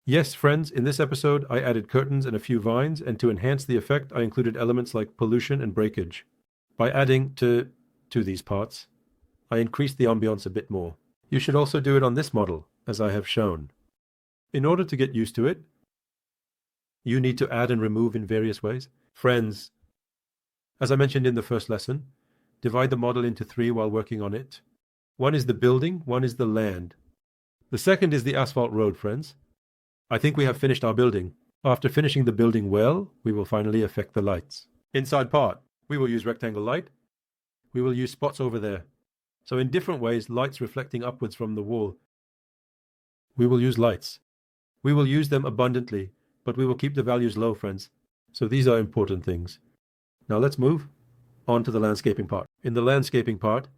Yes, friends, in this episode, I added curtains and a few vines, and to enhance the effect, I included elements like pollution and breakage. By adding to these parts, I increased the ambiance a bit more. You should also do it on this model, as I have shown. In order to get used to it, you need to add and remove in various ways. Friends, as I mentioned in the first lesson, divide the model into three while working on it. One is the building, one is the land. The second is the asphalt road, friends. I think we have finished our building. After finishing the building well, we will finally affect the lights. Inside part, we will use rectangle light. We will use spots over there. So in different ways, lights reflecting upwards from the wall. We will use lights. We will use them abundantly, but we will keep the values low, friends. So these are important things. Now let's move on to the landscaping part. In the landscaping part,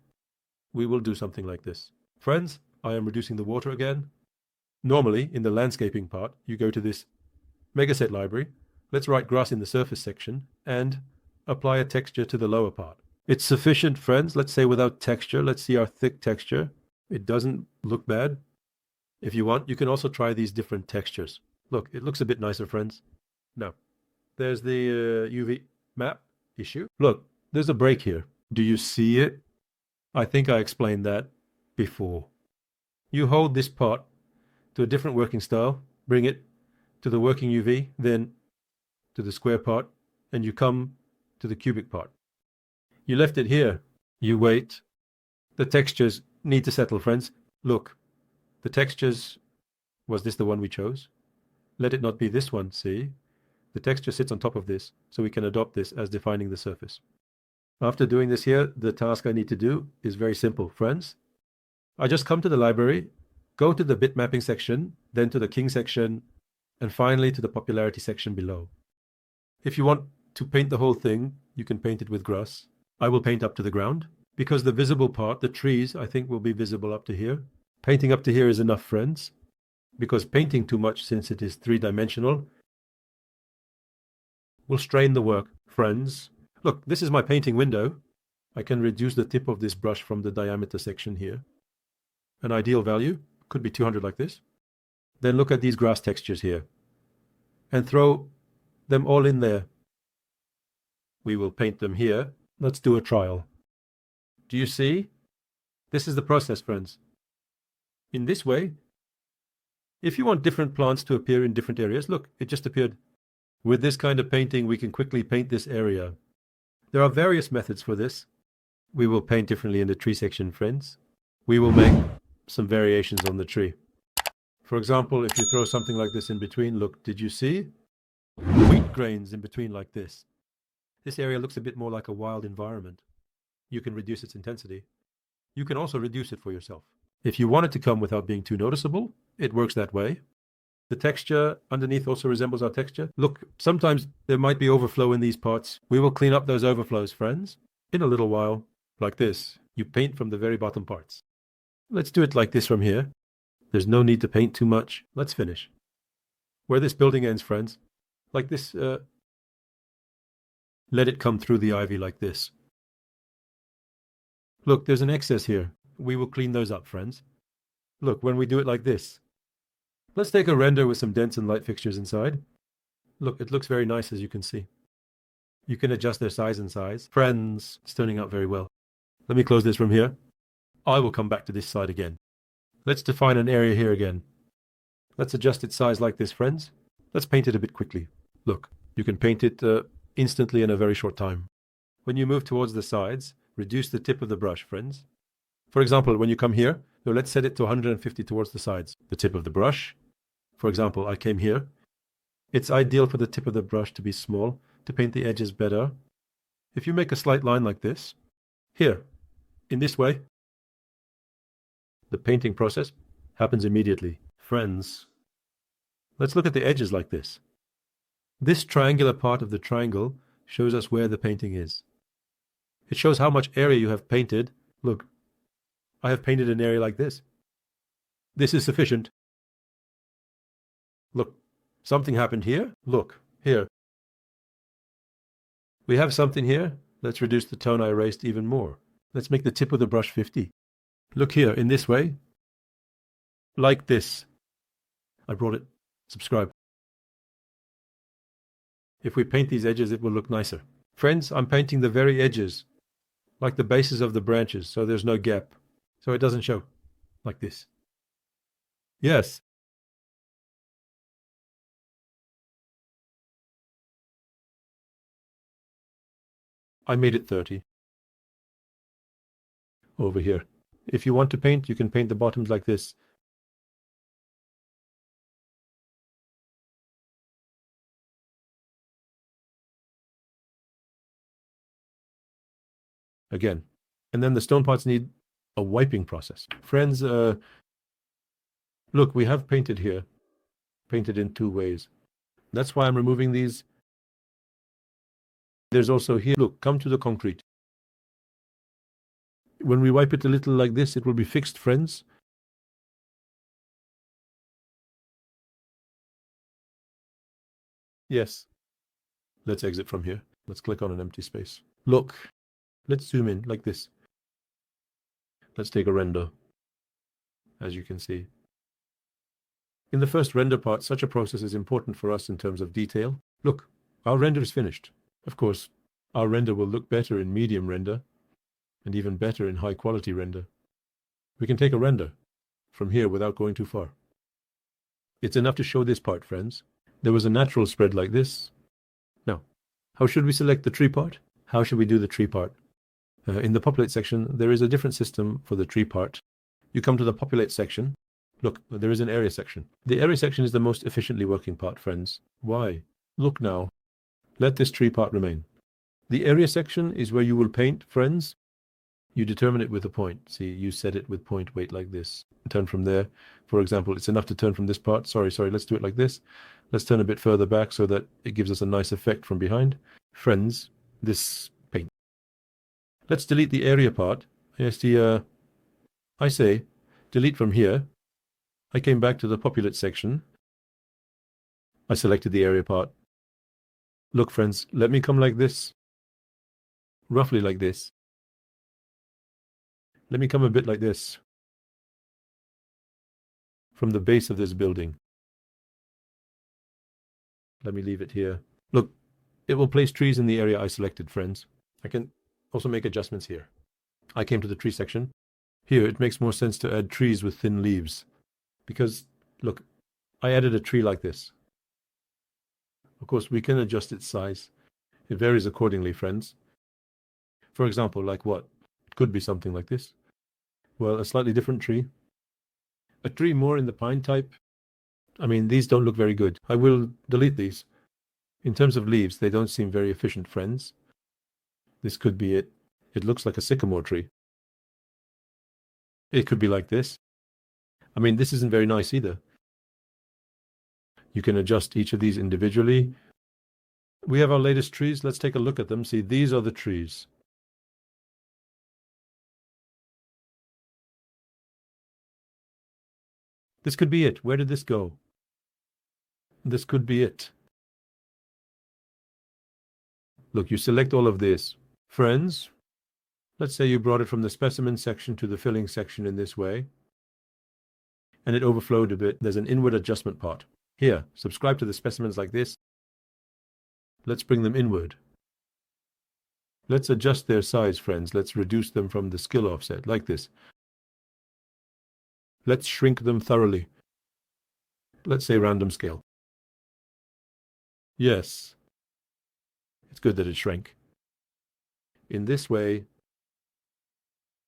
we will do something like this. Friends, I am reducing the water again. Normally, in the landscaping part, you go to this megaset library. Let's write grass in the surface section and apply a texture to the lower part. It's sufficient, friends. Let's say without texture. Let's see our thick texture. It doesn't look bad. If you want, you can also try these different textures. Look, it looks a bit nicer, friends. Now, there's the UV map issue. Look, there's a break here. Do you see it? I think I explained that before. You hold this part to a different working style, bring it to the working UV, then to the square part, and you come to the cubic part. You left it here. You wait. The textures need to settle, friends. Look, the textures, was this the one we chose? Let it not be this one, see? The texture sits on top of this, so we can adopt this as defining the surface. After doing this here, the task I need to do is very simple, friends. I just come to the library, go to the bitmapping section, then to the king section, and finally to the popularity section below. If you want to paint the whole thing, you can paint it with grass. I will paint up to the ground, because the visible part, the trees, I think will be visible up to here. Painting up to here is enough, friends, because painting too much, since it is three-dimensional, will strain the work, friends. Look, this is my painting window. I can reduce the tip of this brush from the diameter section here. An ideal value could be 200 like this. Then look at these grass textures here and throw them all in there. We will paint them here. Let's do a trial. Do you see? This is the process, friends. In this way, if you want different plants to appear in different areas, look, it just appeared. With this kind of painting, we can quickly paint this area. There are various methods for this. We will paint differently in the tree section, friends. We will make some variations on the tree. For example, if you throw something like this in between, look, did you see? Wheat grains in between like this. This area looks a bit more like a wild environment. You can reduce its intensity. You can also reduce it for yourself. If you want it to come without being too noticeable, it works that way. The texture underneath also resembles our texture. Look, sometimes there might be overflow in these parts. We will clean up those overflows, friends, in a little while. Like this. You paint from the very bottom parts. Let's do it like this from here. There's no need to paint too much. Let's finish. Where this building ends, friends, like this, let it come through the ivy like this. Look, there's an excess here. We will clean those up, friends. Look, when we do it like this. Let's take a render with some dense and light fixtures inside. Look, it looks very nice, as you can see. You can adjust their size and size. Friends, it's turning out very well. Let me close this from here. I will come back to this side again. Let's define an area here again. Let's adjust its size like this, friends. Let's paint it a bit quickly. Look, you can paint it instantly in a very short time. When you move towards the sides, reduce the tip of the brush, friends. For example, when you come here, so let's set it to 150 towards the sides. The tip of the brush. For example, I came here. It's ideal for the tip of the brush to be small, to paint the edges better. If you make a slight line like this, here, in this way, the painting process happens immediately. Friends, let's look at the edges like this. This triangular part of the triangle shows us where the painting is. It shows how much area you have painted. Look, I have painted an area like this. This is sufficient. Look, something happened here. Look, here. We have something here. Let's reduce the tone I erased even more. Let's make the tip of the brush 50. Look here, in this way. Like this. I brought it Subscribe. If we paint these edges, it will look nicer. Friends, I'm painting the very edges, like the bases of the branches, so there's no gap, so it doesn't show, like this. Yes. I made it 30. Over here. If you want to paint, you can paint the bottoms like this. Again. And then the stone parts need a wiping process. Friends, look, we have painted here. Painted in two ways. That's why I'm removing these. There's also here, look, come to the concrete. When we wipe it a little like this, it will be fixed, friends. Yes. Let's exit from here. Let's click on an empty space. Look, let's zoom in like this. Let's take a render, as you can see. In the first render part, such a process is important for us in terms of detail. Look, our render is finished. Of course, our render will look better in medium render, and even better in high quality render. We can take a render from here without going too far. It's enough to show this part, friends. There was a natural spread like this. Now, how should we select the tree part? How should we do the tree part? In the populate section, there is a different system for the tree part. You come to the populate section. Look, there is an area section. The area section is the most efficiently working part, friends. Why? Look now. Let this tree part remain. The area section is where you will paint, friends. You determine it with a point. See, you set it with point weight like this. Turn from there. For example, it's enough to turn from this part. Sorry, let's do it like this. Let's turn a bit further back so that it gives us a nice effect from behind. Friends, this paint. Let's delete the area part. Yes, I say, delete from here. I came back to the populate section. I selected the area part. Look, friends, let me come like this. Roughly like this. Let me come a bit like this. From the base of this building. Let me leave it here. Look, it will place trees in the area I selected, friends. I can also make adjustments here. I came to the tree section. Here, it makes more sense to add trees with thin leaves. Because, look, I added a tree like this. Of course, we can adjust its size. It varies accordingly, friends. For example, like what? It could be something like this. Well, a slightly different tree. A tree more in the pine type. I mean, these don't look very good. I will delete these. In terms of leaves, they don't seem very efficient, friends. This could be it. It looks like a sycamore tree. It could be like this. I mean, this isn't very nice either. You can adjust each of these individually. We have our latest trees. Let's take a look at them. See, these are the trees. This could be it. Where did this go? This could be it. Look, you select all of this. Friends, let's say you brought it from the specimen section to the filling section in this way, and it overflowed a bit. There's an inward adjustment part. Here, subscribe to the specimens like this. Let's bring them inward. Let's adjust their size, friends. Let's reduce them from the skill offset, like this. Let's shrink them thoroughly. Let's say random scale. Yes. It's good that it shrank. In this way,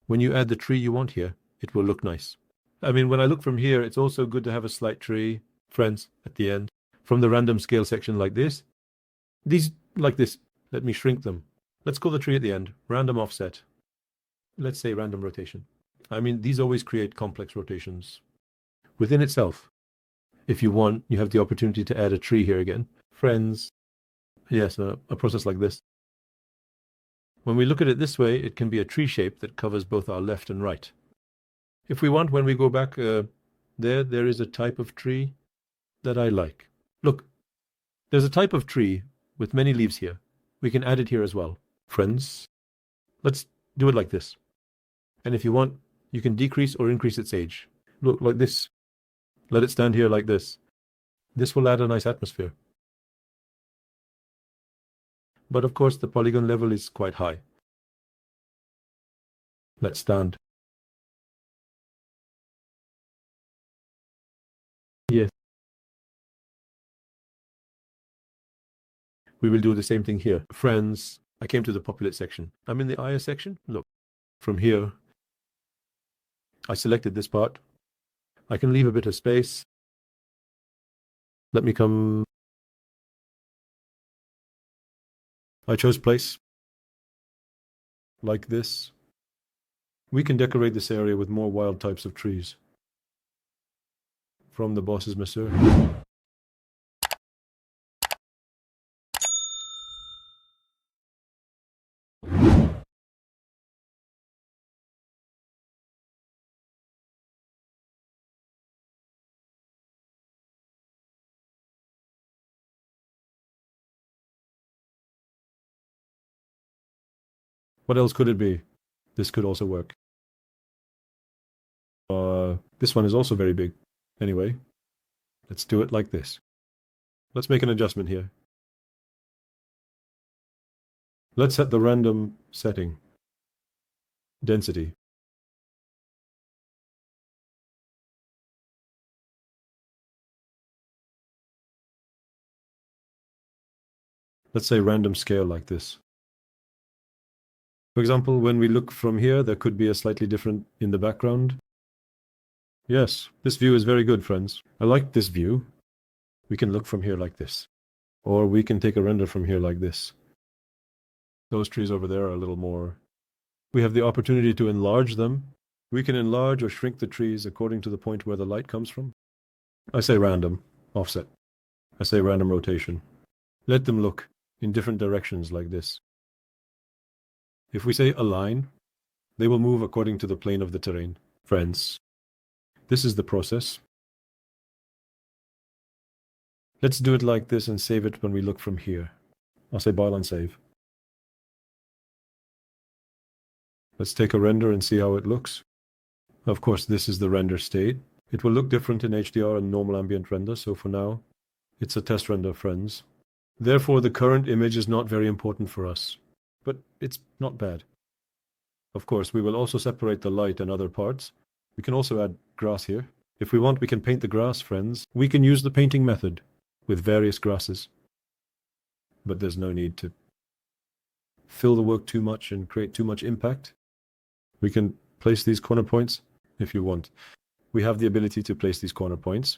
when you add the tree you want here, it will look nice. I mean, when I look from here, it's also good to have a slight tree, friends, at the end. From the random scale section like this. These, like this. Let me shrink them. Let's call the tree at the end. Random offset. Let's say random rotation. I mean, these always create complex rotations within itself. If you want, you have the opportunity to add a tree here again. Friends. Yes, a process like this. When we look at it this way, it can be a tree shape that covers both our left and right. If we want, when we go back there is a type of tree that I like. Look, there's a type of tree with many leaves here. We can add it here as well. Friends, let's do it like this. And if you want, you can decrease or increase its age. Look, like this. Let it stand here like this. This will add a nice atmosphere. But of course, the polygon level is quite high. Let's stand. Yes. We will do the same thing here. Friends, I came to the populate section. I'm in the IS section. Look, from here, I selected this part. I can leave a bit of space. Let me come. I chose place. Like this. We can decorate this area with more wild types of trees. From the boss's masseur. What else could it be? This could also work. This one is also very big. Anyway, let's do it like this. Let's make an adjustment here. Let's set the random setting. Density. Let's say random scale like this. For example, when we look from here, there could be a slightly different in the background. Yes, this view is very good, friends. I like this view. We can look from here like this. Or we can take a render from here like this. Those trees over there are a little more. We have the opportunity to enlarge them. We can enlarge or shrink the trees according to the point where the light comes from. I say random, offset. I say random rotation. Let them look in different directions like this. If we say align, they will move according to the plane of the terrain. Friends, this is the process. Let's do it like this and save it when we look from here. I'll say byline save. Let's take a render and see how it looks. Of course, this is the render state. It will look different in HDR and normal ambient render, so for now, it's a test render, friends. Therefore, the current image is not very important for us, but it's not bad. Of course, we will also separate the light and other parts. We can also add grass here. If we want, we can paint the grass, friends. We can use the painting method with various grasses. But there's no need to fill the work too much and create too much impact. We can place these corner points if you want. We have the ability to place these corner points.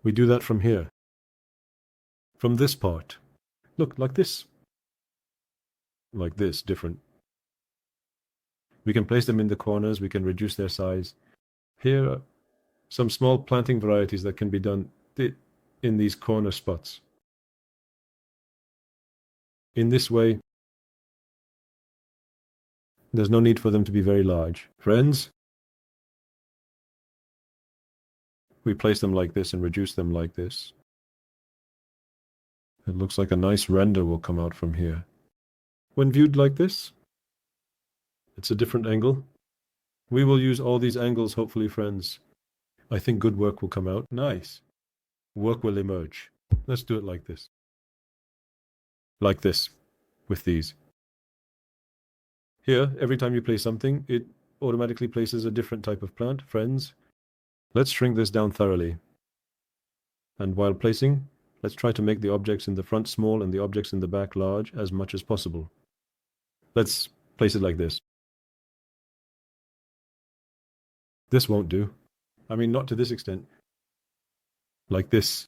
We do that from here. From this part. Look, like this. Like this, different. We can place them in the corners, we can reduce their size. Here are some small planting varieties that can be done in these corner spots. In this way, there's no need for them to be very large. Friends, we place them like this and reduce them like this. It looks like a nice render will come out from here. When viewed like this, it's a different angle. We will use all these angles, hopefully, friends. I think good work will come out. Nice. Work will emerge. Let's do it like this. Like this, with these. Here, every time you place something, it automatically places a different type of plant. Friends, let's shrink this down thoroughly. And while placing, let's try to make the objects in the front small and the objects in the back large as much as possible. Let's place it like this. This won't do. I mean, not to this extent. Like this.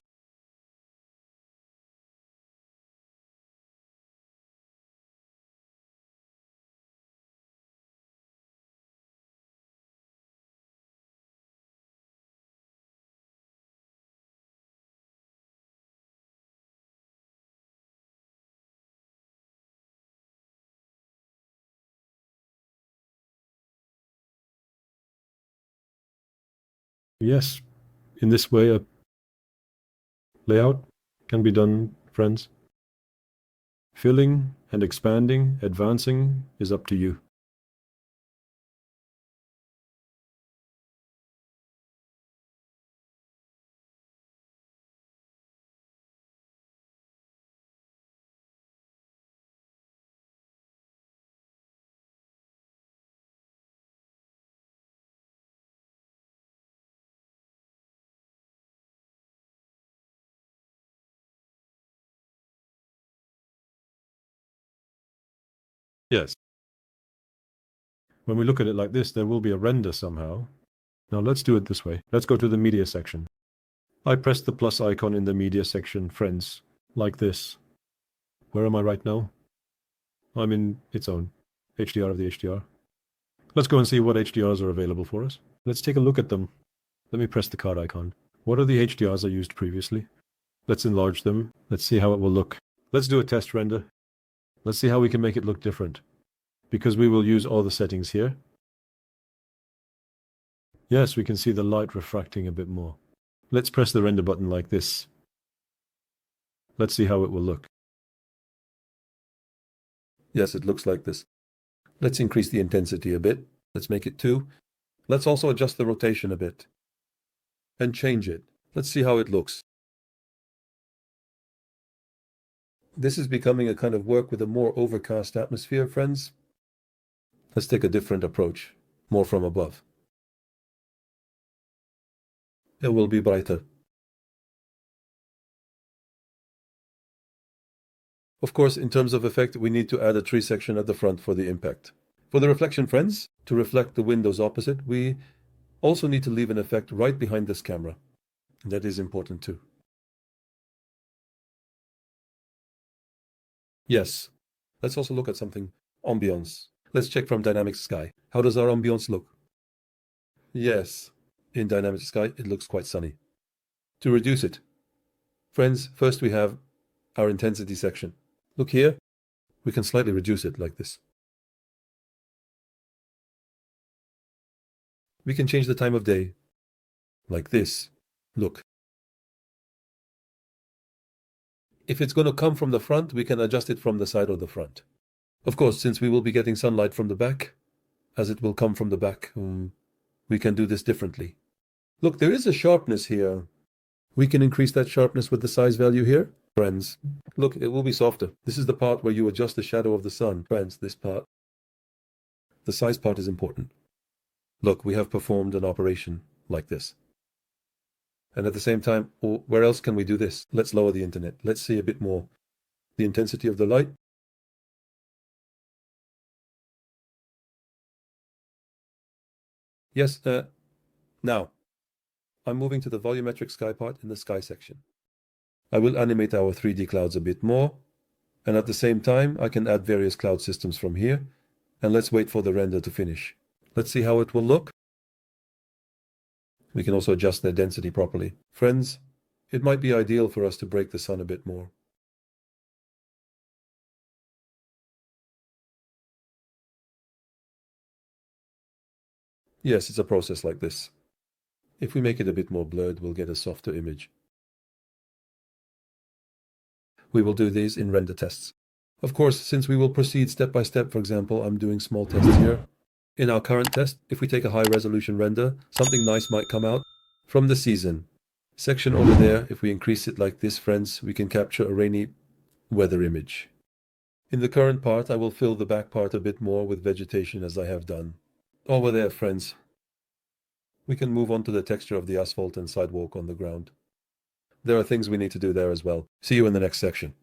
Yes, in this way, a layout can be done, friends. Filling and expanding, advancing is up to you. Yes. When we look at it like this, there will be a render somehow. Now let's do it this way. Let's go to the media section. I press the plus icon in the media section, friends, like this. Where am I right now? I'm in its own HDR of the HDR. Let's go and see what HDRs are available for us. Let's take a look at them. Let me press the card icon. What are the HDRs I used previously? Let's enlarge them. Let's see how it will look. Let's do a test render. Let's see how we can make it look different. Because we will use all the settings here. Yes, we can see the light refracting a bit more. Let's press the render button like this. Let's see how it will look. Yes, it looks like this. Let's increase the intensity a bit. Let's make it 2. Let's also adjust the rotation a bit. And change it. Let's see how it looks. This is becoming a kind of work with a more overcast atmosphere, friends. Let's take a different approach, more from above. It will be brighter. Of course, in terms of effect, we need to add a tree section at the front for the impact. For the reflection, friends, to reflect the windows opposite, we also need to leave an effect right behind this camera. That is important too. Yes. Let's also look at something. Ambience. Let's check from dynamic sky. How does our ambience look? Yes. In dynamic sky, it looks quite sunny. To reduce it, friends, first we have our intensity section. Look here. We can slightly reduce it like this. We can change the time of day. Like this. Look. If it's going to come from the front, we can adjust it from the side or the front. Of course, since we will be getting sunlight from the back, as it will come from the back, we can do this differently. Look, there is a sharpness here. We can increase that sharpness with the size value here. Friends, look, it will be softer. This is the part where you adjust the shadow of the sun. Friends, this part. The size part is important. Look, we have performed an operation like this. And at the same time, where else can we do this? Let's lower the internet. Let's see a bit more. The intensity of the light. Yes, now, I'm moving to the volumetric sky part in the sky section. I will animate our 3D clouds a bit more, and at the same time, I can add various cloud systems from here, and let's wait for the render to finish. Let's see how it will look. We can also adjust their density properly. Friends, it might be ideal for us to break the sun a bit more. Yes, it's a process like this. If we make it a bit more blurred, we'll get a softer image. We will do these in render tests. Of course, since we will proceed step by step, for example, I'm doing small tests here. In our current test, if we take a high resolution render, something nice might come out. From the season section over there, if we increase it like this, friends, we can capture a rainy weather image. In the current part, I will fill the back part a bit more with vegetation as I have done. Over there, friends. We can move on to the texture of the asphalt and sidewalk on the ground. There are things we need to do there as well. See you in the next section.